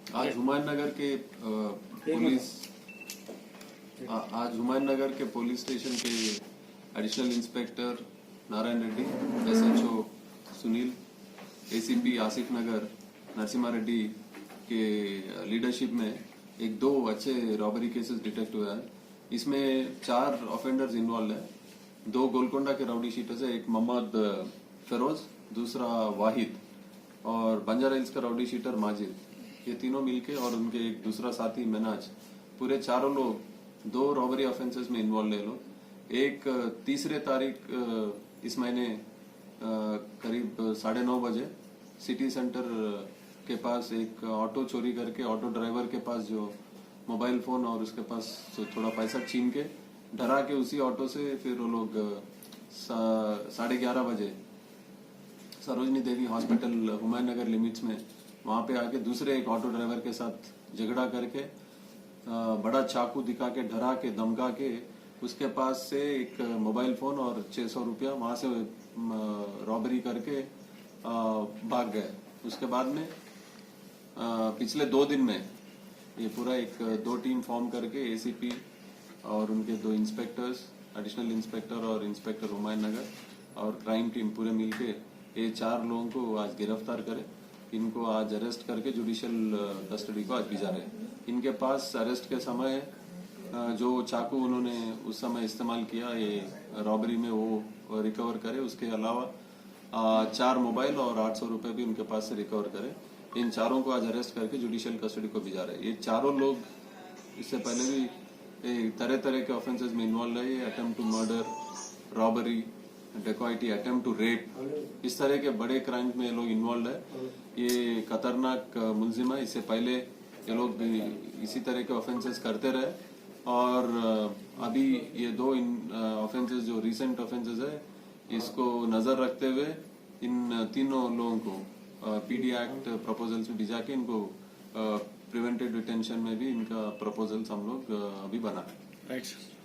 आज हुमायूं नगर के police station के additional inspector Narayan Reddy, SHO Sunil, ACP Asif Nagar Narasimha Reddy के लीडरशिप में एक दो अच्छे रॉबरी केसेस डिटेक्ट हुआ है। इसमें 4 ऑफेंडर्स इन्वॉल्व है। 2 गोलकोंडा के राउडी शीटर्स है, एक मोहम्मद फिरोज, दूसरा वाहिद और बंजारा हिल्स का राउडी शीटर माजिद। ये तीनों मिलके और उनके एक दूसरा साथी मिनाज, पूरे चारों लोग 2 रॉबरी ऑफेंसेस में इन्वॉल्व है लोग। एक 3 तारीख इस महीने करीब 9:30 बजे सिटी सेंटर के पास एक ऑटो चोरी करके ऑटो ड्राइवर के पास जो मोबाइल फोन और उसके पास थोड़ा पैसा छीन के डरा के उसी ऑटो से फिर वो लोग 11:30 बजे सरोजनी देवी हॉस्पिटल हुमायूं नगर लिमिट्स में वहां पे आके दूसरे एक ऑटो ड्राइवर के साथ झगड़ा करके बड़ा चाकू दिखा के डरा के धमका के उसके पास से एक मोबाइल फोन और 600 रुपया वहां से रॉबरी करके भाग गए। उसके बाद में पिछले 2 दिन में ये पूरा एक 2 टीम फॉर्म करके एसीपी और उनके 2 इंस्पेक्टर्स, एडिशनल इंस्पेक्टर और इंस्पेक्टर हुमायूं नगर और क्राइम टीम पूरे मिलके ये 4 लोगों को आज गिरफ्तार करे। इनको आज अरेस्ट करके जुडिशियल कस्टडी को आज भिजा रहे। इनके पास अरेस्ट के समय जो चाकू उन्होंने उस समय इस्तेमाल किया ये रॉबरी में वो रिकवर करे। उसके अलावा 4 मोबाइल और 800 रुपए भी उनके पास से रिकवर करे। इन चारों को आज अरेस्ट करके जुडिशियल कस्टडी को भिजा रहे। ये चारों लोग इससे पहले भी तरह तरह के ऑफेंसेस में इन्वॉल्व है। Attempt to murder, robbery, dacoity, attempt to rape, इस तरह के बड़े क्राइम में लोग इन्वॉल्व है। ये खतरनाक मुलजिम है। इससे पहले ये लोग इसी तरह के ऑफेंसेस करते रहे और अभी ये 2 ऑफेंसेस जो रिसेंट ऑफेंसेस है इसको नजर रखते हुए इन तीनों लोगों को पीडी एक्ट प्रपोजल्स में भिजा के इनको प्रिवेंटिव डिटेंशन में भी इनका प्रपोजल्स हम लोग अभी बना रहे हैं। राइट।